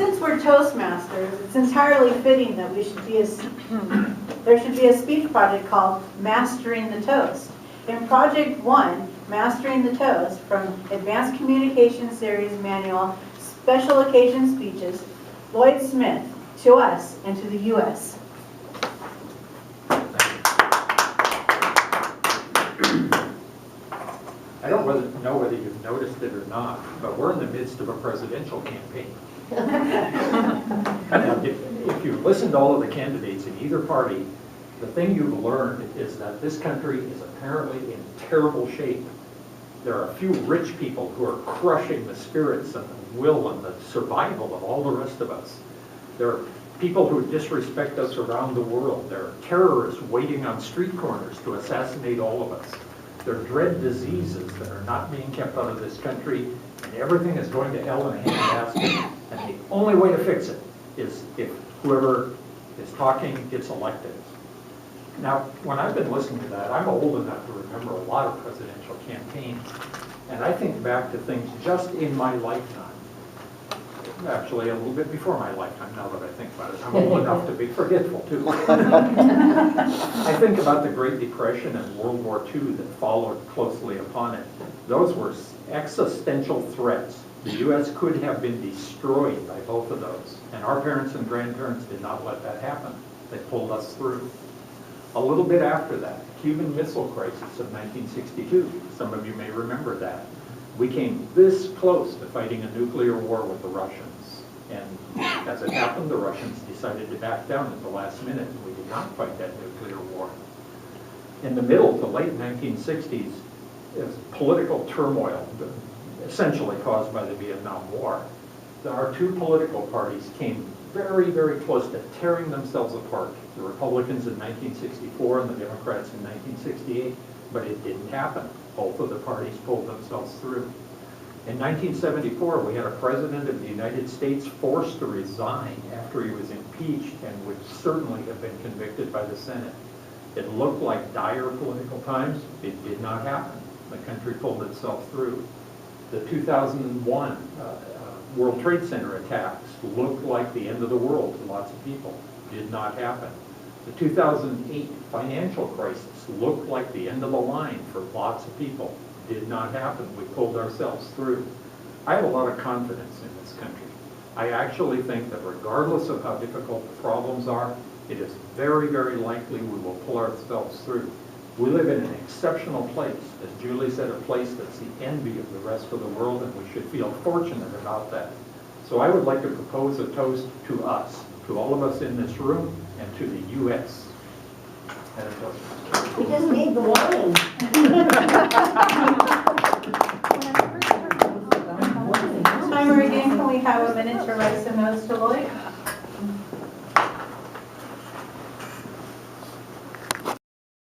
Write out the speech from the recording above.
since we're Toastmasters, it's entirely fitting that we should be there should be a speech project called Mastering the Toast. In Project 1, Mastering the Toast, from Advanced Communication Series Manual, Special Occasion Speeches, Lloyd Smith, to us and to the U.S. I don't know whether you've noticed it or not, but we're in the midst of a presidential campaign. And if you listen to all of the candidates in either party, the thing you've learned is that this country is apparently in terrible shape. There are a few rich people who are crushing the spirits and the will and the survival of all the rest of us. There are people who disrespect us around the world. There are terrorists waiting on street corners to assassinate all of us. There are dread diseases that are not being kept out of this country, and everything is going to hell in a handbasket. And the only way to fix it is if whoever is talking gets elected. Now, when I've been listening to that, I'm old enough to remember a lot of presidential campaigns, and I think back to things just in my lifetime. Actually, a little bit before my lifetime, now that I think about it. I'm old enough to be forgetful, too. I think about the Great Depression and World War II that followed closely upon it. Those were existential threats. The U.S. could have been destroyed by both of those, and our parents and grandparents did not let that happen. They pulled us through. A little bit after that, Cuban Missile Crisis of 1962. Some of you may remember that. We came this close to fighting a nuclear war with the Russians. And as it happened, the Russians decided to back down at the last minute, and we did not fight that nuclear war. In the middle to late 1960s, is political turmoil, essentially caused by the Vietnam War. Our two political parties came very, very close to tearing themselves apart. The Republicans in 1964 and the Democrats in 1968, but it didn't happen. Both of the parties pulled themselves through. In 1974, we had a president of the United States forced to resign after he was impeached and would certainly have been convicted by the Senate. It looked like dire political times. It did not happen. The country pulled itself through. The 2001 World Trade Center attacks looked like the end of the world to lots of people. Did not happen. The 2008 financial crisis looked like the end of the line for lots of people. Did not happen. We pulled ourselves through. I have a lot of confidence in this country. I actually think that regardless of how difficult the problems are, it is very, very likely we will pull ourselves through. We live in an exceptional place. As Julie said, a place that's the envy of the rest of the world, and we should feel fortunate about that. So I would like to propose a toast to us, to all of us in this room, and to the U.S. And a toast. We just made the wine. Timer again, can we have a minute to write some notes to Lloyd?